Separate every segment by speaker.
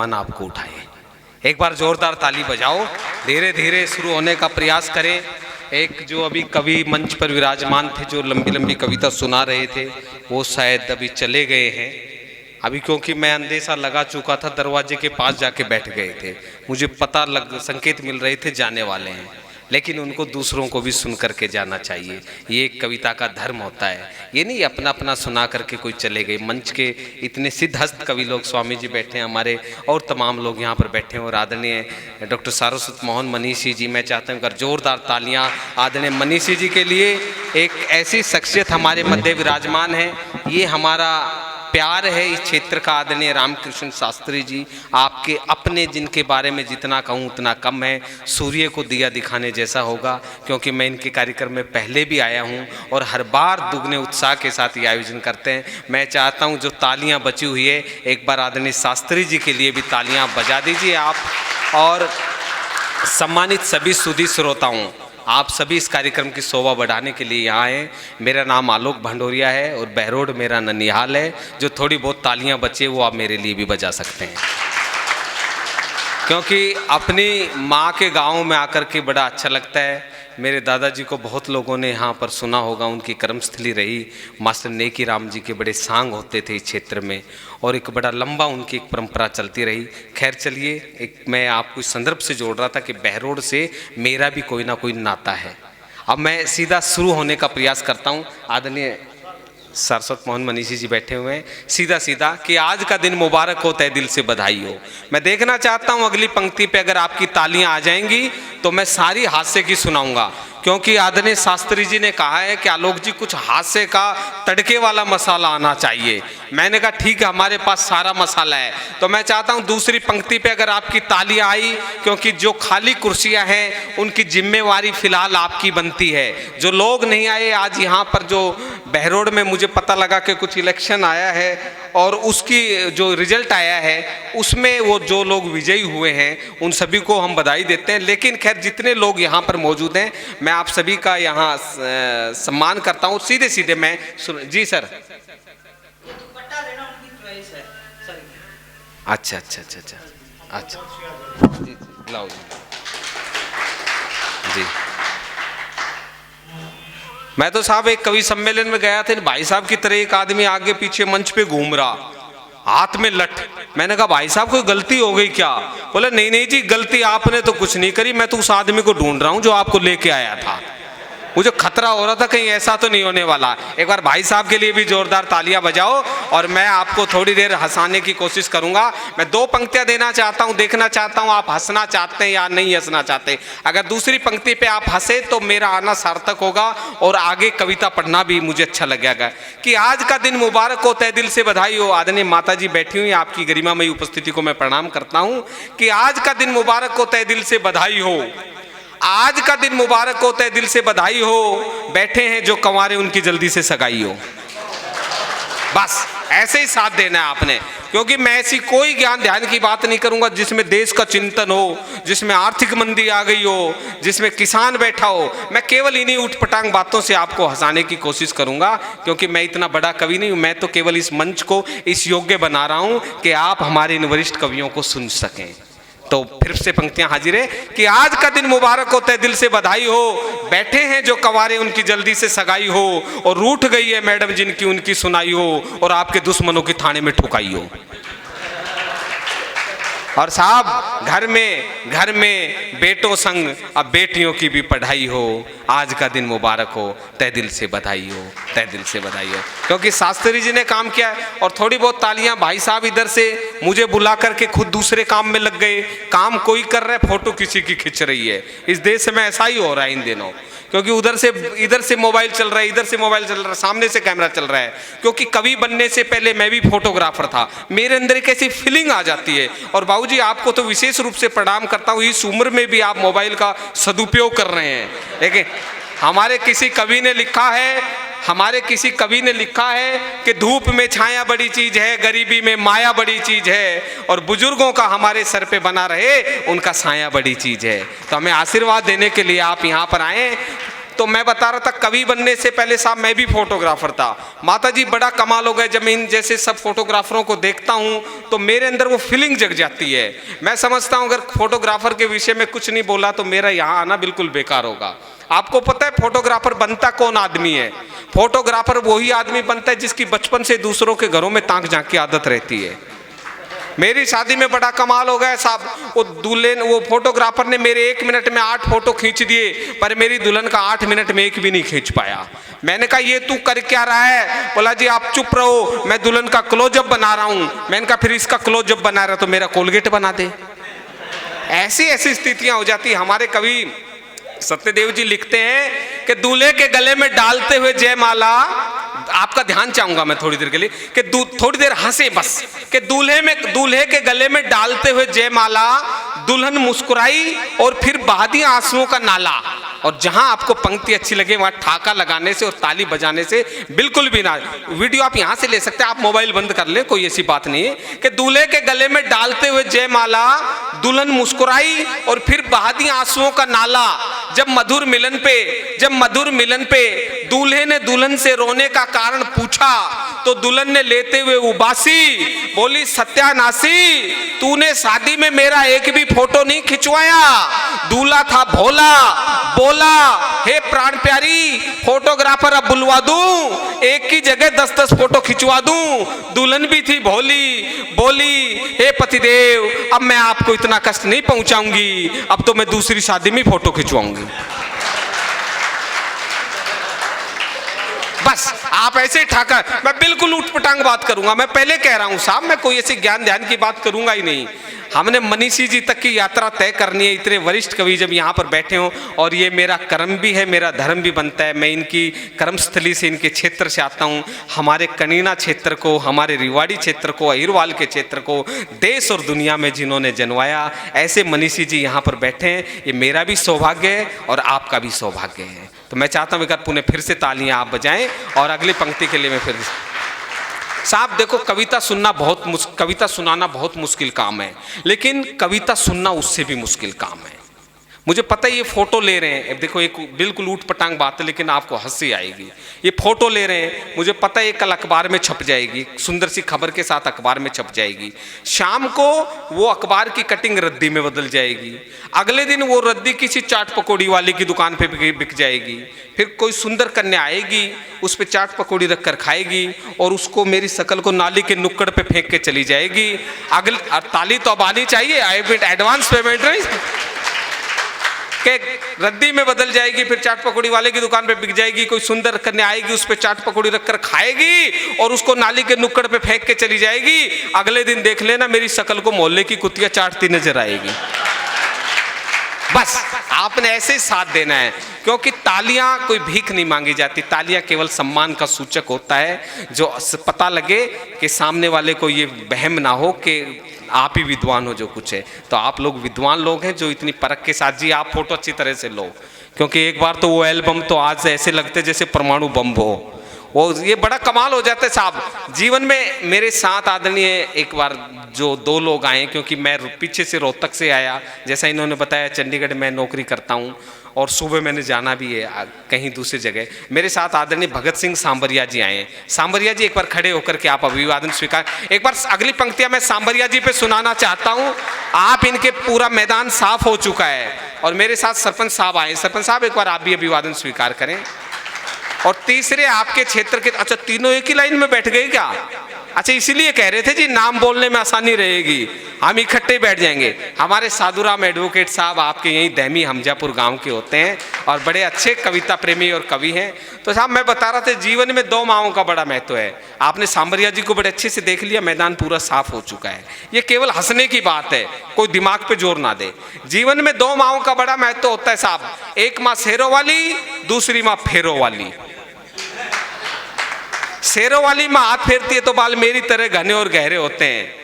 Speaker 1: भगवान आपको उठाए। एक बार जोरदार ताली बजाओ। धीरे धीरे शुरू होने का प्रयास करें। एक जो अभी कवि मंच पर विराजमान थे, जो लंबी लंबी कविता सुना रहे थे, वो शायद अभी चले गए हैं। अभी क्योंकि मैं अंदेशा लगा चुका था, दरवाजे के पास जाके बैठ गए थे। मुझे पता संकेत मिल रहे थे जाने वाले हैं, लेकिन उनको दूसरों को भी सुन करके जाना चाहिए। ये एक कविता का धर्म होता है। ये नहीं अपना अपना सुना करके कोई चले गए। मंच के इतने सिद्धहस्त कवि लोग, स्वामी जी बैठे हैं हमारे, और तमाम लोग यहाँ पर बैठे हैं, और आदरणीय डॉक्टर सारस्वत मोहन मनीषी जी, मैं चाहता हूँ जोरदार तालियाँ आदरणीय मनीषी जी के लिए। एक ऐसी शख्सियत हमारे मध्य विराजमान है, ये हमारा प्यार है इस क्षेत्र का। आदरणीय रामकृष्ण शास्त्री जी, आपके अपने जिनके बारे में जितना कहूँ उतना कम है। सूर्य को दिया दिखाने जैसा होगा, क्योंकि मैं इनके कार्यक्रम में पहले भी आया हूँ और हर बार दुगने उत्साह के साथ ये आयोजन करते हैं। मैं चाहता हूँ जो तालियां बची हुई है, एक बार आदरणीय शास्त्री जी के लिए भी तालियां बजा दीजिए आप। और सम्मानित सभी सुधी श्रोताओं, आप सभी इस कार्यक्रम की शोभा बढ़ाने के लिए यहाँ हैं। मेरा नाम आलोक भंडोरिया है और बहरोड मेरा ननिहाल है। जो थोड़ी बहुत तालियां बचे वो आप मेरे लिए भी बजा सकते हैं, क्योंकि अपनी माँ के गांव में आकर के बड़ा अच्छा लगता है। मेरे दादाजी को बहुत लोगों ने यहाँ पर सुना होगा, उनकी कर्मस्थली रही। मास्टर नेकी राम जी के बड़े सांग होते थे इस क्षेत्र में, और एक बड़ा लंबा उनकी एक परंपरा चलती रही। खैर चलिए, एक मैं आपको इस संदर्भ से जोड़ रहा था कि बहरोड से मेरा भी कोई ना कोई नाता है। अब मैं सीधा शुरू होने का प्रयास करता हूँ। आदरणीय सारस्वत मोहन मनीषी जी बैठे हुए हैं। सीधा सीधा कि आज का दिन मुबारक हो, तहे दिल से बधाई हो। मैं देखना चाहता हूं अगली पंक्ति पे अगर आपकी तालियां आ जाएंगी तो मैं सारी हास्य की सुनाऊंगा, क्योंकि आदरणीय शास्त्री जी ने कहा है कि आलोक जी कुछ हास्य का तड़के वाला मसाला आना चाहिए। मैंने कहा ठीक है, हमारे पास सारा मसाला है। तो मैं चाहता हूं दूसरी पंक्ति पे अगर आपकी तालियां आई, क्योंकि जो खाली कुर्सियां हैं उनकी जिम्मेवारी फिलहाल आपकी बनती है। जो लोग नहीं आए आज यहाँ पर, जो बहरोड में मुझे पता लगा कि कुछ इलेक्शन आया है और उसकी जो रिजल्ट आया है उसमें वो जो लोग विजयी हुए हैं उन सभी को हम बधाई देते हैं। लेकिन खैर जितने लोग यहाँ पर मौजूद हैं, मैं आप सभी का यहाँ सम्मान करता हूँ। सीधे सीधे मैं जी सर। अच्छा अच्छा अच्छा अच्छा अच्छा जी लाओ जी। मैं तो साहब एक कवि सम्मेलन में गया था, भाई साहब की तरह एक आदमी आगे पीछे मंच पे घूम रहा, हाथ में लठ। मैंने कहा भाई साहब कोई गलती हो गई क्या? बोले नहीं नहीं जी, गलती आपने तो कुछ नहीं करी, मैं तो उस आदमी को ढूंढ रहा हूं जो आपको लेके आया था। मुझे खतरा हो रहा था कहीं ऐसा तो नहीं होने वाला। एक बार भाई साहब के लिए भी जोरदार तालियां बजाओ, और मैं आपको थोड़ी देर हंसाने की कोशिश करूंगा। मैं दो पंक्तियां देना चाहता हूं, देखना चाहता हूं आप हंसना चाहते हैं या नहीं हंसना चाहते। अगर दूसरी पंक्ति पे आप हंसे तो मेरा आना सार्थक होगा और आगे कविता पढ़ना भी मुझे अच्छा लगेगा। कि आज का दिन मुबारक हो, तहे दिल से बधाई हो। आदरणीय माता जी बैठी हुई, आपकी गरिमामयी उपस्थिति को मैं प्रणाम करता हूं कि आज का दिन मुबारक हो, तहे दिल से बधाई हो। आज का दिन मुबारक हो, तहे दिल से बधाई हो। बैठे हैं जो कंवारे उनकी जल्दी से सगाई हो। बस ऐसे ही साथ देना है आपने, क्योंकि मैं ऐसी कोई ज्ञान ध्यान की बात नहीं करूंगा जिसमें देश का चिंतन हो, जिसमें आर्थिक मंदी आ गई हो, जिसमें किसान बैठा हो। मैं केवल इन्हीं उठपटांग बातों से आपको हंसाने की कोशिश करूंगा, क्योंकि मैं इतना बड़ा कवि नहीं हूं। मैं तो केवल इस मंच को इस योग्य बना रहा हूं कि आप हमारे इन वरिष्ठ कवियों को सुन सकें। तो फिर से पंक्तियां हाजिर है कि आज का दिन मुबारक हो, तहे दिल से बधाई हो। बैठे हैं जो कंवारे उनकी जल्दी से सगाई हो, और रूठ गई है मैडम जिनकी उनकी सुनाई हो, और आपके दुश्मनों की थाने में ठुकाई हो। और साहब घर में बेटों संग अब बेटियों की भी पढ़ाई हो। आज का दिन मुबारक हो, तहे दिल से बधाई हो, तहे दिल से बधाई हो। क्योंकि शास्त्री जी ने काम किया। और थोड़ी बहुत तालियां भाई साहब इधर से मुझे बुला करके खुद दूसरे काम में लग गए। काम कोई कर रहा है, फोटो किसी की खिंच रही है। इस देश में ऐसा ही हो रहा है इन दिनों, क्योंकि इधर से मोबाइल चल रहा है, इधर से मोबाइल चल रहा है, सामने से कैमरा चल रहा है। क्योंकि कवि बनने से पहले मैं भी फोटोग्राफर था। मेरे अंदर एक ऐसी फीलिंग आ जाती है। और बाबूजी आपको तो विशेष रूप से प्रणाम करता हूँ, इस उम्र में भी आप मोबाइल का सदुपयोग कर रहे हैं। लेकिन हमारे किसी कवि ने लिखा है कि धूप में छाया बड़ी चीज है, गरीबी में माया बड़ी चीज है, और बुजुर्गों का हमारे सर पे बना रहे उनका साया बड़ी चीज है। तो हमें आशीर्वाद देने के लिए आप यहाँ पर आए। तो मैं बता रहा था कवि बनने से पहले साहब मैं भी फोटोग्राफर था। माता जी बड़ा कमाल हो गया, जब मैं इन जैसे सब फोटोग्राफरों को देखता हूं तो मेरे अंदर वो फीलिंग जग जाती है। मैं समझता हूं अगर फोटोग्राफर के विषय में कुछ नहीं बोला तो मेरा यहाँ आना बिल्कुल बेकार होगा। आपको पता है फोटोग्राफर बनता कौन आदमी है? फोटोग्राफर वही आदमी बनता है जिसकी बचपन से दूसरों के घरों में ताक झांक की आदत रहती है। मेरी शादी में बड़ा कमाल हो गया साहब, वो दूल्हे वो फोटोग्राफर ने मेरे 1 मिनट में 8 फोटो खींच दिए, पर मेरी दुल्हन का 8 मिनट में एक भी नहीं खींच पाया। मैंने कहा ये तू कर क्या रहा है? बोला जी आप चुप रहो, मैं दुल्हन का क्लोजअप बना रहा हूं। मैंने कहा फिर इसका क्लोजअप बना रहा तो मेरा कोलगेट बना दे। ऐसी ऐसी स्थितियां हो जाती। हमारे कवि सत्यदेव जी लिखते हैं कि दूल्हे के गले में डालते हुए जयमाला, आपका ध्यान चाहूंगा मैं थोड़ी देर के लिए कि थोड़ी देर हंसे बस, कि दूल्हे के गले में डालते हुए जयमाला, दुल्हन मुस्कुराई और फिर बहा दिया आंसुओं का नाला। और जहां आपको पंक्ति अच्छी लगे वहां ठाका लगाने से और ताली बजाने से बिल्कुल भी ना। वीडियो आप यहां से ले सकते हैं, आप मोबाइल बंद कर ले, कोई ऐसी बात नहीं है। कि दूल्हे के गले में डालते हुए जयमाला, दुल्हन मुस्कुराई और फिर बहा दिया आंसुओं का नाला। जब मधुर मिलन पे दूल्हे ने दुल्हन से रोने का कारण पूछा तो दुल्हन ने लेते हुए उबासी बोली, सत्यानाशी तूने शादी में मेरा एक भी फोटो नहीं खिंचवाया। दूल्हा था भोला, बोला हे प्राण प्यारी फोटोग्राफर अब बुलवा दूं, एक की जगह 10-10 फोटो खिंचवा दूं। दुल्हन भी थी भोली, बोली हे पतिदेव अब मैं आपको इतना कष्ट नहीं पहुंचाऊंगी, अब तो मैं दूसरी शादी में फोटो खिंचवाऊंगी। बस आप ऐसे ठाकर, मैं बिल्कुल उठपटांग बात करूंगा। मैं पहले कह रहा हूं साहब, मैं कोई ऐसी ज्ञान ध्यान की बात करूंगा ही नहीं। हमने मनीषी जी तक की यात्रा तय करनी है। इतने वरिष्ठ कवि जब यहाँ पर बैठे हों, और ये मेरा कर्म भी है, मेरा धर्म भी बनता है। मैं इनकी कर्मस्थली से, इनके क्षेत्र से आता हूँ। हमारे कनीना क्षेत्र को, हमारे रिवाड़ी क्षेत्र को, अहिरवाल के क्षेत्र को देश और दुनिया में जिन्होंने जनवाया, ऐसे मनीषी जी यहाँ पर बैठे हैं। ये मेरा भी सौभाग्य है और आपका भी सौभाग्य है। तो मैं चाहता हूँ एक बार पुनः फिर से तालियां आप बजाएं और अगली पंक्ति के लिए मैं फिर साहब देखो, कविता सुनाना बहुत मुश्किल काम है, लेकिन कविता सुनना उससे भी मुश्किल काम है। मुझे पता है ये फोटो ले रहे हैं, देखो एक बिल्कुल ऊट पटांग बात है लेकिन आपको हंसी आएगी। ये फोटो ले रहे हैं, मुझे पता है ये कल अखबार में छप जाएगी, सुंदर सी खबर के साथ अखबार में छप जाएगी। शाम को वो अखबार की कटिंग रद्दी में बदल जाएगी, अगले दिन वो रद्दी किसी चाट पकौड़ी वाले की दुकान पे बिक जाएगी। फिर कोई सुंदर कन्या आएगी, उस पर चाट पकौड़ी रख कर खाएगी और उसको मेरी शकल को नाली के नुक्कड़ पे फेंक के चली जाएगी। अगली ताली तो अब आनी चाहिए, एडवांस पेमेंट नहीं के रद्दी में बदल जाएगी, फिर चाट पकौड़ी वाले की दुकान पे बिक जाएगी। कोई सुंदर कन्या आएगी, उस पे चाट पकौड़ी रखकर खाएगी और उसको नाली के नुक्कड़ पे फेंक के चली जाएगी। अगले दिन देख लेना मेरी शकल को मोहल्ले की कुतिया चाटती नजर आएगी। बस आपने ऐसे ही साथ देना है, क्योंकि तालियां कोई भीख नहीं मांगी जाती, तालियां केवल सम्मान का सूचक होता है। जो पता लगे कि सामने वाले को ये वहम ना हो कि आप ही विद्वान हो जो कुछ है। तो आप लोग विद्वान लोग हैं जो इतनी परख के साथ, जी आप फोटो अच्छी तरह से लो, क्योंकि एक बार तो वो एल्बम तो आज ऐसे लगते जैसे परमाणु बम हो, वो ये बड़ा कमाल हो जाता है साहब। जीवन में मेरे साथ आदरणीय एक बार जो 2 लोग आए, क्योंकि मैं पीछे से रोहतक से आया, जैसा इन्होंने बताया चंडीगढ़ में नौकरी करता हूँ और सुबह मैंने जाना भी है कहीं दूसरी जगह। मेरे साथ आदरणीय भगत सिंह सांबरिया जी आए। सांबरिया जी एक बार खड़े होकर के आप अभिवादन स्वीकार, एक बार अगली पंक्तियां मैं सांबरिया जी पे सुनाना चाहता हूं। आप इनके पूरा मैदान साफ हो चुका है और मेरे साथ सरपंच साहब आए। सरपंच साहब एक बार आप भी अभिवादन स्वीकार करें। और तीसरे आपके क्षेत्र के, अच्छा तीनों एक ही लाइन में बैठ गए क्या? अच्छा इसीलिए कह रहे थे जी नाम बोलने में आसानी रहेगी, हम इकट्ठे बैठ जाएंगे। हमारे साधुराम एडवोकेट साहब आपके यहीं दहमी हमजापुर गांव के होते हैं और बड़े अच्छे कविता प्रेमी और कवि हैं। तो साहब मैं बता रहा था जीवन में 2 माओं का बड़ा महत्व है। आपने सांबरिया जी को बड़े अच्छे से देख लिया, मैदान पूरा साफ हो चुका है। ये केवल हंसने की बात है, कोई दिमाग पे जोर ना दे। जीवन में 2 माओं का बड़ा महत्व होता है साहब, एक माँ शेरों वाली, दूसरी माँ फेरों वाली। शेरों वाली माँ हाथ फेरती है तो बाल मेरी तरह घने और गहरे होते हैं,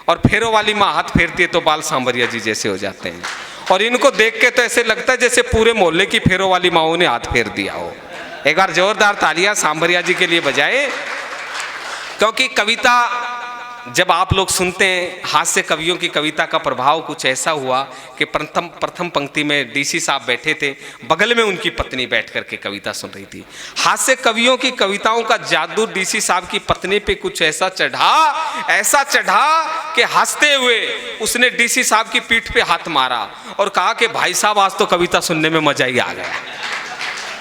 Speaker 1: और फेरों वाली माँ हाथ फेरती है तो बाल सांबरिया जी जैसे हो जाते हैं। और इनको देख के तो ऐसे लगता है जैसे पूरे मोहल्ले की फेरों वाली माओं ने हाथ फेर दिया हो। एक बार जोरदार तालियां सांबरिया जी के लिए बजाएं, क्योंकि कविता जब आप लोग सुनते हैं हास्य कवियों की कविता का प्रभाव कुछ ऐसा हुआ कि प्रथम पंक्ति में डीसी साहब बैठे थे, बगल में उनकी पत्नी बैठ करके कविता सुन रही थी। हास्य कवियों की कविताओं का जादू डीसी साहब की पत्नी पे कुछ ऐसा चढ़ा कि हंसते हुए उसने डीसी साहब की पीठ पे हाथ मारा और कहा कि भाई साहब आज तो कविता सुनने में मजा ही आ गया।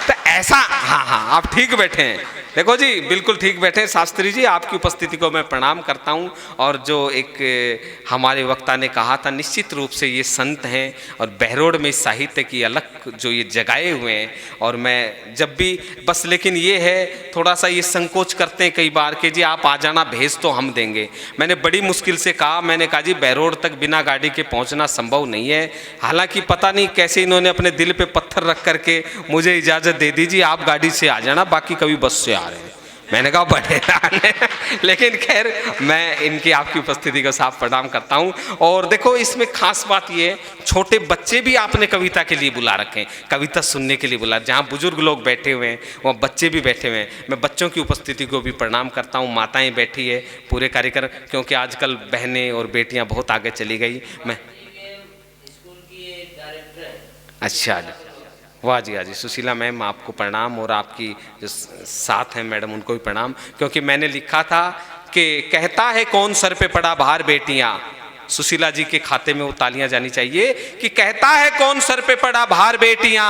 Speaker 1: तो ऐसा, हाँ आप ठीक बैठे हैं, देखो जी बिल्कुल ठीक बैठे। शास्त्री जी आपकी उपस्थिति को मैं प्रणाम करता हूँ। और जो एक हमारे वक्ता ने कहा था, निश्चित रूप से ये संत हैं और बहरोड में साहित्य की अलग जो ये जगाए हुए हैं। और मैं जब भी बस, लेकिन ये है थोड़ा सा ये संकोच करते हैं कई बार कि जी आप आ जाना, भेज तो हम देंगे। मैंने बड़ी मुश्किल से कहा, मैंने कहा जी बहरोड तक बिना गाड़ी के पहुँचना संभव नहीं है। हालाँकि पता नहीं कैसे इन्होंने अपने दिल पर पत्थर रख करके मुझे इजाज़त दे दीजिए, आप गाड़ी से आ जाना, बाकी कभी बस से आ रहे हैं। मैंने कहा बड़े लेकिन खैर मैं इनकी आपकी उपस्थिति को साफ प्रणाम करता हूं। और देखो इसमें खास बात ये है, छोटे बच्चे भी आपने कविता के लिए बुला रखे हैं, कविता सुनने के लिए बुला। जहां बुजुर्ग लोग बैठे हुए हैं वहाँ बच्चे भी बैठे हुए हैं। मैं बच्चों की उपस्थिति को भी प्रणाम करता हूँ। माताएं बैठी है पूरे कार्यक्रम, क्योंकि आजकल बहनें और बेटियाँ बहुत आगे चली गई। मैं अच्छा, वाह जी, हाँ जी, सुशीला मैम आपको प्रणाम, और आपकी जो साथ हैं मैडम उनको भी प्रणाम। क्योंकि मैंने लिखा था कि कहता है कौन सर पे पड़ा भार बेटियां, सुशीला जी के खाते में वो तालियां जानी चाहिए कि कहता है कौन सर पे पड़ा भार बेटियां,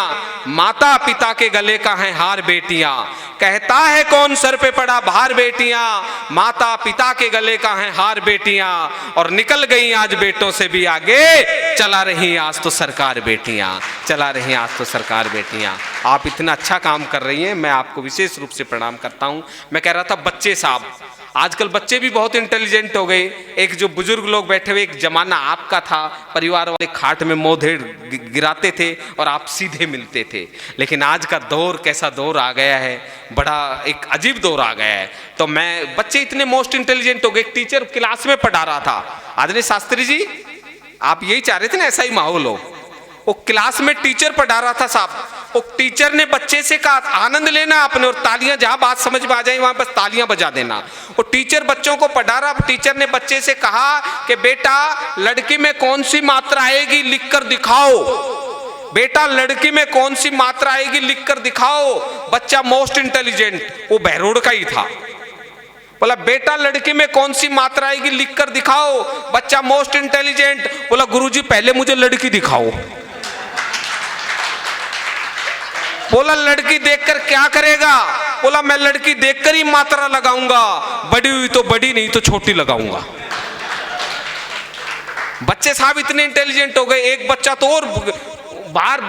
Speaker 1: माता पिता के गले का है हार बेटियां। कहता है कौन सर पे पड़ा भार बेटियां, माता पिता के गले का है हार बेटियां। और निकल गई आज बेटों से भी आगे, चला रही आज तो सरकार बेटियां, चला रही आज तो सरकार बेटियां। आप इतना अच्छा काम कर रही हैं, मैं आपको विशेष रूप से प्रणाम करता हूं। मैं कह रहा था बच्चे साहब, आजकल बच्चे भी बहुत इंटेलिजेंट हो गए। एक जो बुजुर्ग लोग बैठे हुए, एक जमाना आपका था, परिवार वाले खाट में मोधेड़ गिराते थे और आप सीधे मिलते थे। लेकिन आज का दौर कैसा दौर आ गया है, बड़ा एक अजीब दौर आ गया है। तो मैं, बच्चे इतने मोस्ट इंटेलिजेंट हो गए। एक टीचर क्लास में पढ़ा रहा था, आदरणीय शास्त्री जी आप यही चाह रहे थे ना ऐसा ही माहौल हो। वो क्लास में टीचर पढ़ा रहा था साहब, वो टीचर ने बच्चे से कहा आनंद लेना आपने, और तालियां, जहां बात समझ में आ जाए वहां बस तालियां बजा देना। वो टीचर बच्चों को पढ़ा रहा, टीचर ने बच्चे से कहा कि बेटा लड़की में कौन सी मात्रा आएगी लिख कर दिखाओ, बेटा लड़की में कौन सी मात्रा आएगी लिख कर दिखाओ। बच्चा मोस्ट इंटेलिजेंट, वो बहरोड का ही था, बोला बेटा लड़की में कौन सी मात्रा आएगी लिख कर दिखाओ। बच्चा मोस्ट इंटेलिजेंट बोला गुरुजी पहले मुझे लड़की दिखाओ। बोला लड़की देखकर क्या करेगा, बोला मैं लड़की देखकर ही मात्रा लगाऊंगा, बड़ी हुई तो बड़ी, नहीं तो छोटी लगाऊंगा। बच्चे साहब इतने इंटेलिजेंट हो गए। एक बच्चा तो और बाहर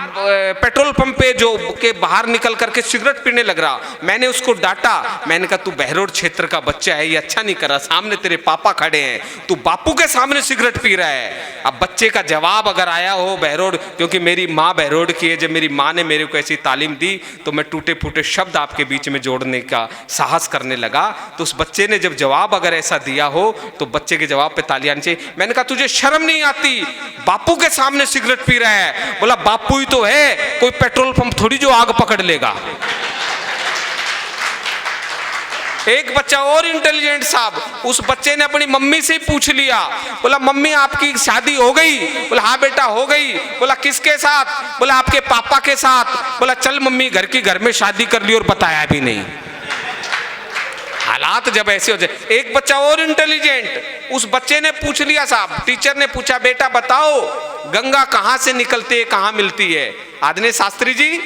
Speaker 1: पेट्रोल पंप पे जो के बाहर निकल करके सिगरेट पीने लग रहा। मैंने उसको डांटा, मैंने कहा तू बहरोड क्षेत्र का बच्चा है, ये अच्छा नहीं कर रहा, सामने तेरे पापा खड़े हैं, तू बापू के सामने सिगरेट पी रहा है। अब बच्चे का जवाब अगर आया हो बहरोड, क्योंकि मेरी माँ बहरोड की है, जब मेरी माँ ने मेरे को ऐसी तालीम दी तो मैं टूटे फूटे शब्द आपके बीच में जोड़ने का साहस करने लगा। तो उस बच्चे ने जब जवाब अगर ऐसा दिया हो तो बच्चे के जवाब पे तालियां आनी चाहिए। मैंने कहा तुझे शर्म नहीं आती, बापू के सामने सिगरेट पी रहा है। बोला बापू ही तो है, कोई पेट्रोल पंप थोड़ी जो आग पकड़ लेगा। एक बच्चा और इंटेलिजेंट साहब, उस बच्चे ने अपनी मम्मी से ही पूछ लिया, बोला मम्मी आपकी शादी हो गई? बोला हाँ बेटा हो गई। बोला किसके साथ? बोला आपके पापा के साथ। बोला चल मम्मी घर की घर में शादी कर ली और बताया भी नहीं। हालात जब ऐसे हो जाए। एक बच्चा और इंटेलिजेंट, उस बच्चे ने पूछ लिया साहब, टीचर ने पूछा बेटा बताओ गंगा कहां से निकलती है कहां मिलती है? आदरणीय शास्त्री जी,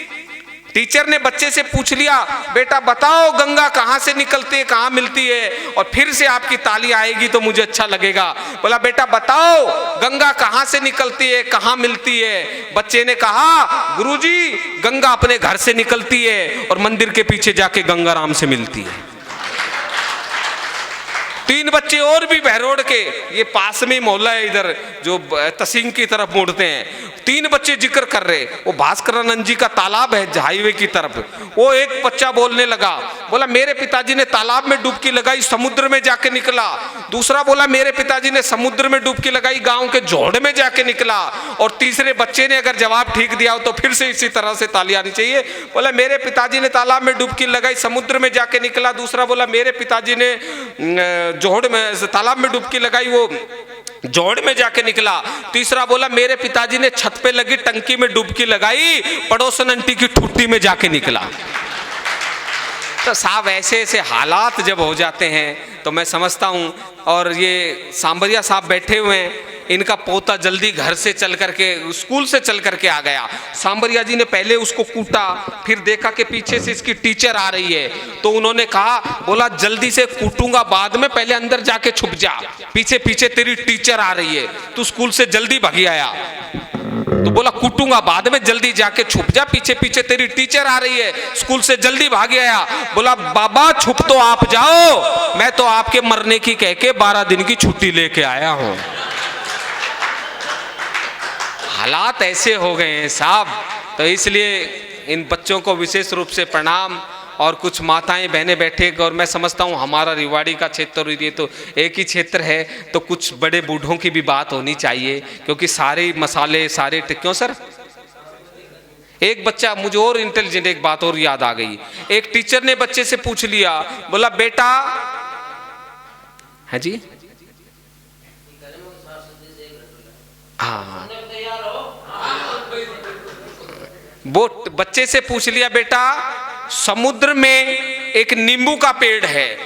Speaker 1: टीचर ने बच्चे से पूछ लिया बेटा बताओ गंगा कहां से निकलती है कहां मिलती है, और फिर से आपकी ताली आएगी तो मुझे अच्छा लगेगा। बोला बेटा बताओ गंगा कहां से निकलती है कहां मिलती है? बच्चे ने कहा गुरुजी गंगा अपने घर से निकलती है और मंदिर के पीछे जाके गंगाराम से मिलती है। तीन बच्चे और भी बहरोड के, ये पास में मोहल्ला है इधर जो तसीम की तरफ मुड़ते हैं, तीन बच्चे जिक्र कर रहे, वो भास्करानंद जी का तालाब है हाईवे की तरफ। वो एक बच्चा बोलने लगा, बोला मेरे पिताजी ने तालाब में डुबकी लगाई, समुद्र में जाके निकला, दूसरा बोला मेरे पिताजी ने समुद्र में डुबकी लगाई, गांव के जोड़ में जाके निकला। और तीसरे बच्चे ने अगर जवाब ठीक दिया हो तो फिर से इसी तरह से ताली आनी चाहिए। बोला मेरे पिताजी ने तालाब में डुबकी लगाई, समुद्र में जाके निकला। दूसरा बोला मेरे पिताजी ने जोड़ में तालाब में डुबकी लगाई, वो जोड़ में जाके निकला। तीसरा बोला मेरे पिताजी ने छत पे लगी टंकी में डुबकी लगाई, पड़ोसन आंटी की ठुट्टी में जाके निकला। तो साहब ऐसे ऐसे हालात जब हो जाते हैं तो मैं समझता हूँ। और ये सांबरिया साहब बैठे हुए हैं, इनका पोता जल्दी घर से चल करके, स्कूल से चल करके आ गया। सांबरिया जी ने पहले उसको कूटा, फिर देखा कि पीछे से इसकी टीचर आ रही है, तो उन्होंने कहा, बोला जल्दी से कूटूंगा बाद में, पहले अंदर जाके छुप जा, पीछे पीछे तेरी टीचर आ रही है, तू स्कूल से जल्दी भागी आया। तो बोला कूटूंगा बाद में, जल्दी जाके छुप जा, पीछे पीछे तेरी टीचर आ रही है, स्कूल से जल्दी भाग आया। बोला बाबा छुप तो आप जाओ, मैं तो आपके मरने की कह के 12 दिन की छुट्टी लेके आया हूं। हालात ऐसे हो गए हैं साहब। तो इसलिए इन बच्चों को विशेष रूप से प्रणाम। और कुछ माताएं बहनें बैठे, और मैं समझता हूँ हमारा रिवाड़ी का क्षेत्र ये तो एक ही क्षेत्र है, तो कुछ बड़े बूढ़ों की भी बात होनी चाहिए, क्योंकि सारे मसाले सारे क्यों सर। एक बच्चा, मुझे और इंटेलिजेंट एक बात और याद आ गई। एक टीचर ने बच्चे से पूछ लिया, बोला बेटा है जी, हाँ, वो बच्चे से पूछ लिया बेटा समुद्र में एक नींबू का पेड़ है।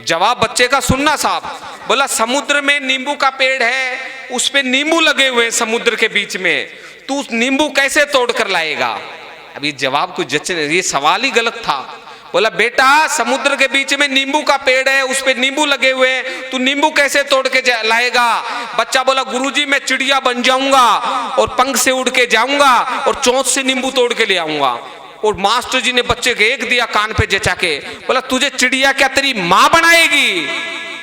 Speaker 1: जवाब बच्चे का सुनना साहब। बोला समुद्र में नींबू का पेड़ है, उस पे नींबू लगे हुए हैं समुद्र के बीच में, तू नींबू कैसे तोड़ कर लाएगा। अभी जवाब को जच, ये सवाल ही गलत था। बोला बेटा समुद्र के बीच में नींबू का पेड़ है, उस पे नींबू लगे हुए हैं, तू नींबू कैसे तोड़ के लाएगा। बच्चा बोला गुरुजी मैं चिड़िया बन जाऊंगा और पंख से उड़ के जाऊंगा और चोंच से नींबू तोड़ के ले आऊंगा। और मास्टर जी ने बच्चे को एक दिया कान पे जचा के, बोला तुझे चिड़िया क्या तेरी माँ बनाएगी।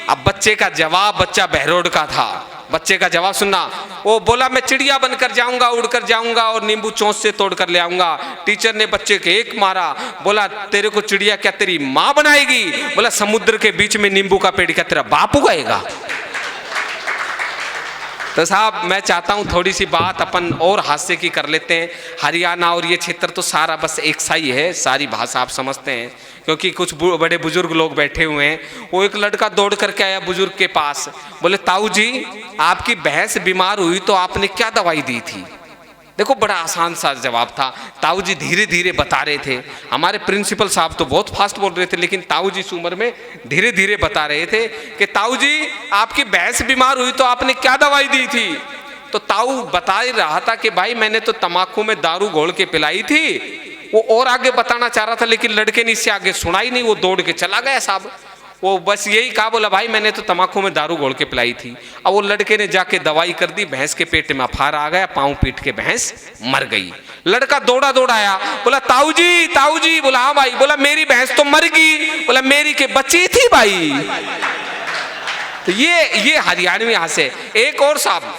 Speaker 1: अब बच्चे का जवाब, बच्चा बहरोड का था, बच्चे का जवाब सुनना। वो बोला मैं चिड़िया बनकर जाऊंगा, उड़कर जाऊंगा और नींबू चोंच से तोड़ कर ले आऊंगा। टीचर ने बच्चे के एक मारा, बोला तेरे को चिड़िया क्या तेरी माँ बनाएगी। बोला समुद्र के बीच में नींबू का पेड़ क्या तेरा बाप उगाएगा। तो साहब मैं चाहता हूँ थोड़ी सी बात अपन और हास्य की कर लेते हैं। हरियाणा और ये क्षेत्र तो सारा बस एक सा ही है, सारी भाषा आप समझते हैं, क्योंकि कुछ बड़े बुजुर्ग लोग बैठे हुए हैं। वो एक लड़का दौड़ करके आया बुजुर्ग के पास, बोले ताऊ जी आपकी भैंस बीमार हुई तो आपने क्या दवाई दी थी। देखो बड़ा आसान सा जवाब था। ताऊ जी धीरे धीरे बता रहे थे। हमारे प्रिंसिपल साहब तो बहुत फास्ट बोल रहे थे, लेकिन ताऊ जी इस उम्र में धीरे धीरे बता रहे थे कि ताऊ जी आपकी भैंस बीमार हुई तो आपने क्या दवाई दी थी। तो ताऊ बता ही रहा था कि भाई मैंने तो तम्बाकू में दारू घोल के पिलाई थी। वो और आगे बताना चाह रहा था, लेकिन लड़के ने इससे आगे सुना ही नहीं, वो दौड़ के चला गया साहब। वो बस यही कहा, बोला भाई मैंने तो तम्बाकू में दारू घोल के पिलाई थी। अब वो लड़के ने जाके दवाई कर दी, भैंस के पेट में अफार आ गया, पांव पीट के भैंस मर गई। लड़का दौड़ा दौड़ा आया, बोला ताऊ जी। बोला हाँ भाई। बोला मेरी भैंस तो मर गई। बोला मेरी के बच्ची थी भाई। तो ये हरियाणवी हंसे। एक और साहब,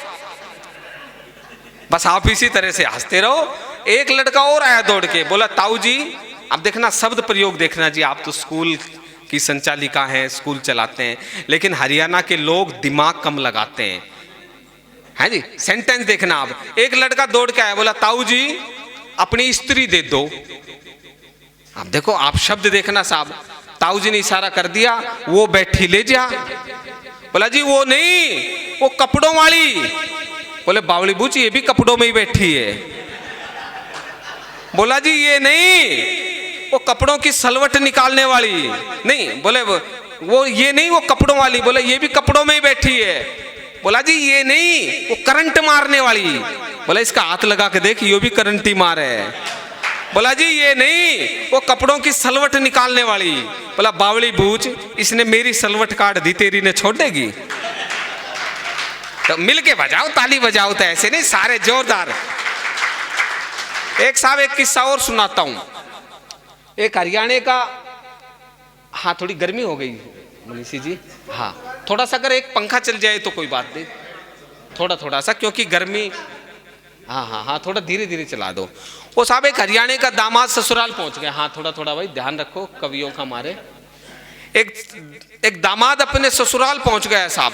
Speaker 1: बस आप इसी तरह से हंसते रहो। एक लड़का और आया दौड़ के, बोला ताऊ जी, अब देखना शब्द प्रयोग देखना जी, आप तो स्कूल की संचालिका हैं, स्कूल चलाते हैं, लेकिन हरियाणा के लोग दिमाग कम लगाते हैं, है जी। सेंटेंस देखना आप। एक लड़का दौड़ के आया, बोला ताऊ जी अपनी स्त्री दे दो। अब देखो आप शब्द देखना साहब। ताऊ जी ने इशारा कर दिया, वो बैठी ले जा। बोला जी वो नहीं, वो कपड़ों वाली। बोले बावली बूची ये भी कपड़ों में ही बैठी है। बोला जी ये नहीं, वो कपड़ों की सलवट निकालने वाली नहीं। बोले वो ये नहीं, वो कपड़ों वाली। बोले ये भी कपड़ों में ही बैठी है। बोला जी ये नहीं, वो करंट मारने वाली। बोला इसका हाथ लगा के देख, ये भी करंट ही मार है। बोला जी ये नहीं, वो कपड़ों की सलवट निकालने वाली। बोला बावली बूझ, इसने मेरी सलवट काट दी, तेरी ने छोड़ेगी। तो मिल के बजाओ, ताली बजाओ। तो ऐसे नहीं, सारे जोरदार। एक साहब एक किस्सा और सुनाता हूं। एक हरियाणा का, हाँ थोड़ी गर्मी हो गई मनीषी जी, हाँ थोड़ा सा अगर एक पंखा चल जाए तो कोई बात नहीं, थोड़ा सा, क्योंकि गर्मी, हाँ थोड़ा धीरे धीरे चला दो। वो साहब एक हरियाणा का दामाद ससुराल पहुंच गया। हाँ थोड़ा भाई ध्यान रखो कवियों का। हमारे एक दामाद अपने ससुराल पहुंच गया साहब।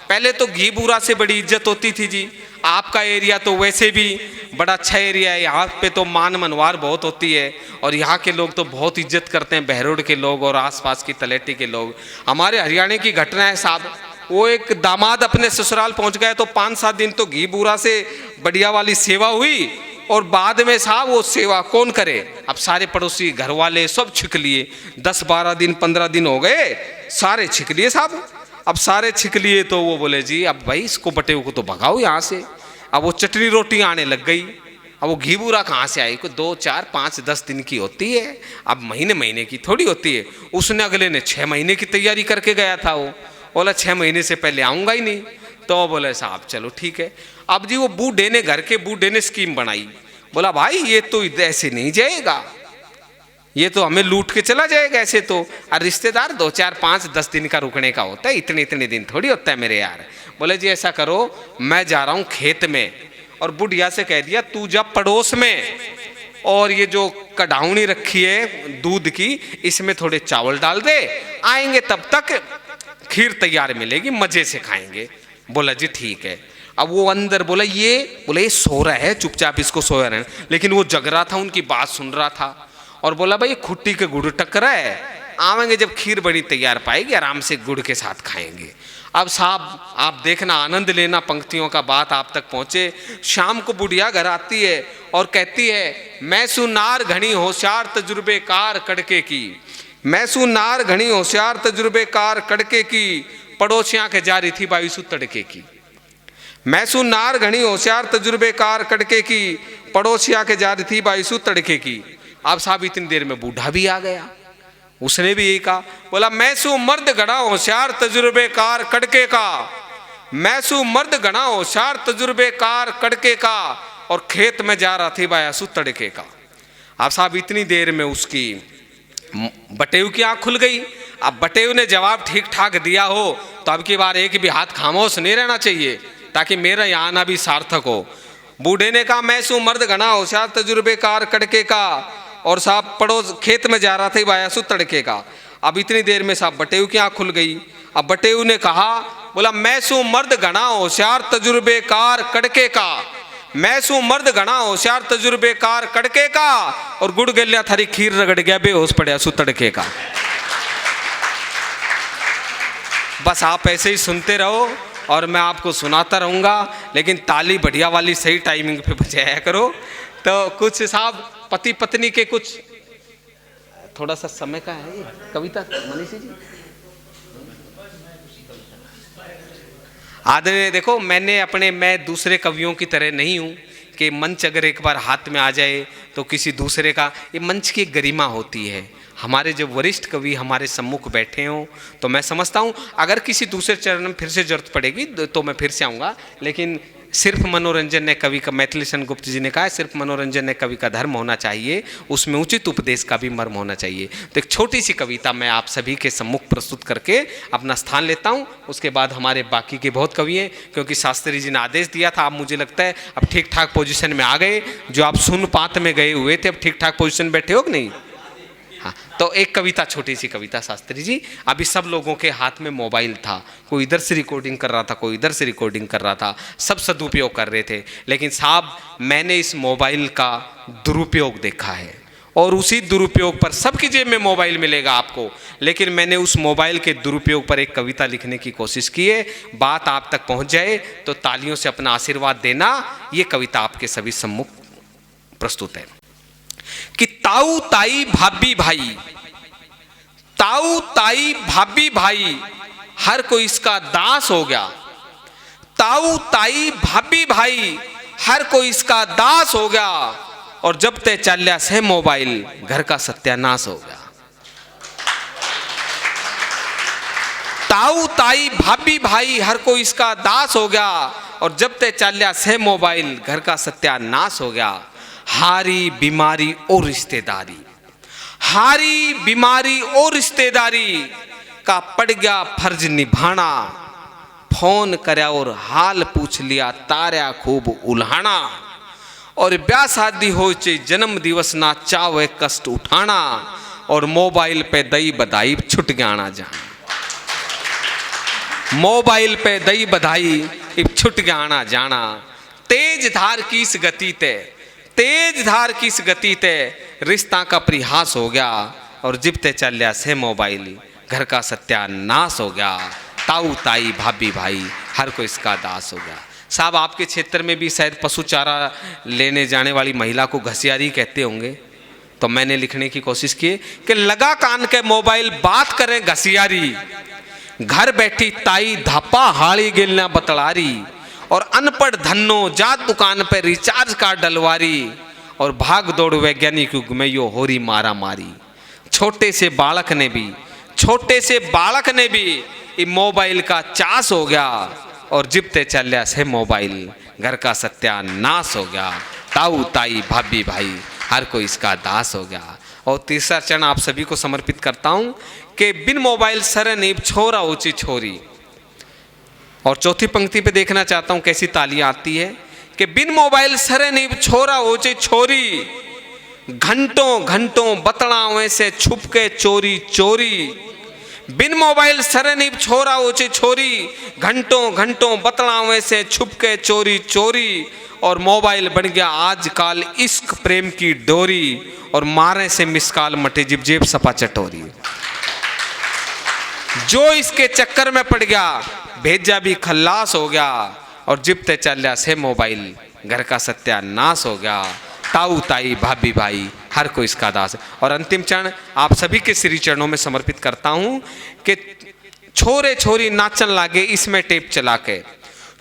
Speaker 1: पहले तो घी बूरा से बड़ी इज्जत होती थी जी। आपका एरिया तो वैसे भी बड़ा अच्छा एरिया है, यहाँ पे तो मान मनवार बहुत होती है और यहाँ के लोग तो बहुत इज्जत करते हैं, बहरोड के लोग और आसपास की तलेटी के लोग। हमारे हरियाणा की घटना है साहब, वो एक दामाद अपने ससुराल पहुंच गए तो 5-7 दिन तो घी बूरा से बढ़िया वाली सेवा हुई और बाद में साहब वो सेवा कौन करे। अब सारे पड़ोसी घर वाले सब छिक लिए, 10-12 दिन 15 दिन हो गए, सारे छिक लिए साहब। अब सारे छिक लिए तो वो बोले जी अब भाई इसको बटेऊ को तो भगाओ यहाँ से। अब वो चटनी रोटी आने लग गई। अब वो घी बूरा कहाँ से आई, कोई 2, 4, 5, 10 दिन की होती है, अब महीने की थोड़ी होती है। उसने अगले ने 6 महीने की तैयारी करके गया था। वो बोला 6 महीने से पहले आऊँगा ही नहीं। तो बोले साहब चलो ठीक है। अब जी वो बूढ़े ने, घर के बूढ़े ने स्कीम बनाई, बोला भाई ये तो ऐसे नहीं जाएगा, ये तो हमें लूट के चला जाएगा ऐसे तो। और रिश्तेदार 2, 4, 5, 10 दिन का रुकने का होता है, इतने दिन थोड़ी होता है मेरे यार। बोले जी ऐसा करो, मैं जा रहा हूँ खेत में, और बुढ़िया से कह दिया तू जा पड़ोस में, और ये जो कढ़ाउनी रखी है दूध की इसमें थोड़े चावल डाल दे, आएंगे तब तक खीर तैयार मिलेगी, मजे से खाएंगे। बोला जी ठीक है। अब वो अंदर बोला ये सो रहा है, चुपचाप इसको सोया रहे। लेकिन वो जग रहा था, उनकी बात सुन रहा था और बोला भाई खुट्टी के गुड़ टकरा है, आवेंगे जब खीर बड़ी तैयार पाएगी आराम से गुड़ के साथ खाएंगे। अब साहब आप देखना, आनंद लेना पंक्तियों का, बात आप तक पहुंचे। शाम को बुढ़िया घर आती है और कहती है मैं सुनार घनी होशियार तजुर्बेकार कड़के की, मैं सुनार घनी होशियार तजुर्बेकार कड़के की, पड़ोसियां के जा रही थी बाईसु तड़के की। मैं सुनार घनी होशियार तजुर्बेकार कड़के की, पड़ोसिया के जा रही थी बाईसु तड़के की। अब साहब इतनी देर में बूढ़ा भी आ गया, उसने भी यही कहा, बोला मैं सु मर्द घड़ा होशियार तजुर्बेकार कड़के का, मैं सु मर्द घड़ा होशियार तजुर्बेकार कड़के का, और खेत में जा रहा थी बाईसु तड़के का। अब साहब इतनी देर में उसकी बटेऊ की आंख खुल गई। अब बटेऊ ने जवाब ठीक ठाक दिया हो तो अब की बार एक भी हाथ खामोश नहीं रहना चाहिए, ताकि मेरा यहाँ आना भी सार्थक हो। बूढ़े ने कहा मैं सु मर्द घना होशियार तजुर्बेकार कड़के का, और साहब पड़ोस खेत में जा रहा था बायासु तड़के का। अब इतनी देर में साहब बटेऊ की आंख खुल गई। अब बटेऊ ने कहा, बोला मैं सु मर्द घना होशियार तजुर्बेकार कड़के का, मैं सु मर्द घना होशियार तजुर्बेकार कड़के का, और गुड़ गलिया थारी खीर रगड़ गया, बेहोश पड़ा सु तड़के का। बस आप ऐसे ही सुनते रहो और मैं आपको सुनाता रहूँगा, लेकिन ताली बढ़िया वाली सही टाइमिंग पे बजाया करो। तो कुछ साहब पति पत्नी के कुछ थोड़ा सा समय का है ये कविता मनीषी जी। आदरणीय देखो, मैं दूसरे कवियों की तरह नहीं हूँ कि मंच अगर एक बार हाथ में आ जाए तो किसी दूसरे का, ये मंच की गरिमा होती है। हमारे जब वरिष्ठ कवि हमारे सम्मुख बैठे हों तो मैं समझता हूँ अगर किसी दूसरे चरण में फिर से जरूरत पड़ेगी तो मैं फिर से आऊँगा, लेकिन सिर्फ मनोरंजन है कवि का, मैथिली सेन गुप्त जी ने कहा है सिर्फ मनोरंजन है कवि का धर्म होना चाहिए, उसमें उचित उपदेश का भी मर्म होना चाहिए। तो एक छोटी सी कविता मैं आप सभी के सम्मुख प्रस्तुत करके अपना स्थान लेता हूँ। उसके बाद हमारे बाकी के बहुत कवि हैं, क्योंकि शास्त्री जी ने आदेश दिया था। आप मुझे लगता है अब ठीक ठाक पोजीशन में आ गए, जो आप सुन पात में गए हुए थे अब ठीक ठाक पोजीशन बैठे हो कि नहीं। हाँ, तो एक कविता, छोटी सी कविता शास्त्री जी। अभी सब लोगों के हाथ में मोबाइल था, कोई इधर से रिकॉर्डिंग कर रहा था, कोई इधर से रिकॉर्डिंग कर रहा था, सब सदुपयोग कर रहे थे। लेकिन साहब मैंने इस मोबाइल का दुरुपयोग देखा है, और उसी दुरुपयोग पर, सबकी जेब में मोबाइल मिलेगा आपको, लेकिन मैंने उस मोबाइल के दुरुपयोग पर एक कविता लिखने की कोशिश की है। बात आप तक पहुँच जाए तो तालियों से अपना आशीर्वाद देना। ये कविता आपके सभी सम्मुख प्रस्तुत है कि ताऊ ताई भाभी भाई, ताऊ ताई भाभी भाई, हर कोई इसका दास हो गया। ताऊ ताई भाभी भाई, हर कोई इसका दास हो गया, और जब ते चल्या से मोबाइल, घर का सत्यानाश हो गया। ताऊ ताई भाभी भाई, हर कोई इसका दास हो गया, और जब ते चल्या से मोबाइल, घर का सत्यानाश हो गया। हारी बीमारी और रिश्तेदारी, हारी बीमारी और रिश्तेदारी का पड़ गया फर्ज निभाना। फोन करया और हाल पूछ लिया, तारा खूब उल्हाना, और ब्याह शादी हो चे जन्म दिवस ना चावे कष्ट उठाना। और मोबाइल पे दई बधाई छुट गया आना जाना। मोबाइल पे दई बधाई इब छुट गया आना जाना। तेज धार की इस गति ते, तेज धार की इस गति ते रिश्ता का परिहास हो गया। और जिबते चल लिया से मोबाइल घर का सत्यानाश हो गया। ताऊ ताई भाभी भाई हर कोई इसका दास हो गया। साहब आपके क्षेत्र में भी शायद पशु चारा लेने जाने वाली महिला को घसियारी कहते होंगे, तो मैंने लिखने की कोशिश की कि लगा कान के मोबाइल बात करें घसियारी, घर बैठी ताई धापा हाड़ी गिलना बतलारी, और अनपढ़ धन्नो जात दुकान पे रिचार्ज कार्ड डलवारी, और भाग दौड़ वैज्ञानिक युग में यो होरी मारा मारी। छोटे से बालक ने भी, छोटे से बालक ने भी ये मोबाइल का चास हो गया। और जिबते चल लिया से मोबाइल घर का सत्यानाश हो गया। ताऊ ताई भाभी भाई हर कोई इसका दास हो गया। और तीसरा चरण आप सभी को समर्पित करता हूं कि बिन मोबाइल सर नीब छोरा ऊंची छोरी। और चौथी पंक्ति पे देखना चाहता हूं कैसी तालियां आती है कि बिन मोबाइल सर नीब छोरा ऊंची छोरी, घंटों घंटों बतलावे से छुप के चोरी चोरी। बिन मोबाइल सरनीब छोरा ऊंची छोरी, घंटों घंटों बतलावे से छुप के चोरी चोरी। और मोबाइल बन गया आजकल इश्क प्रेम की डोरी, और मारे से मिसकाल मटे जिब जेब सपा चटोरी। जो इसके चक्कर में पड़ गया भेजा भी खल्लास हो गया। और जिबते चल लिया से मोबाइल घर का सत्यानाश हो गया। ताऊ ताई भाभी भाई हर कोई इसका दास है। और अंतिम चरण आप सभी के श्री चरणों में समर्पित करता हूं कि छोरे छोरी नाचन लागे इसमें टेप चला के,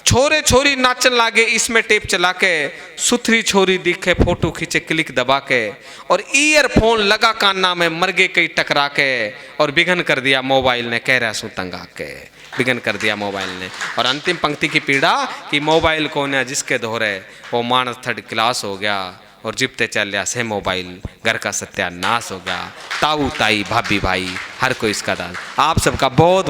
Speaker 1: छोरे छोरी नाचन लागे इसमें टेप चला के, सुथरी छोरी दिखे फोटो खींचे क्लिक दबा के, और ईयरफोन लगा काना में मर गए कई टकरा के, और बिघन कर दिया मोबाइल ने कह रहा सू तंगा के, बिघन कर दिया मोबाइल ने। और अंतिम पंक्ति की पीड़ा कि मोबाइल को न जिसके दोहरे वो मानस थर्ड क्लास हो गया। और जिबते चल लिया से मोबाइल घर का सत्यानाश हो गया। ताऊ ताई भाभी भाई हर कोई इसका दास। आप सबका बहुत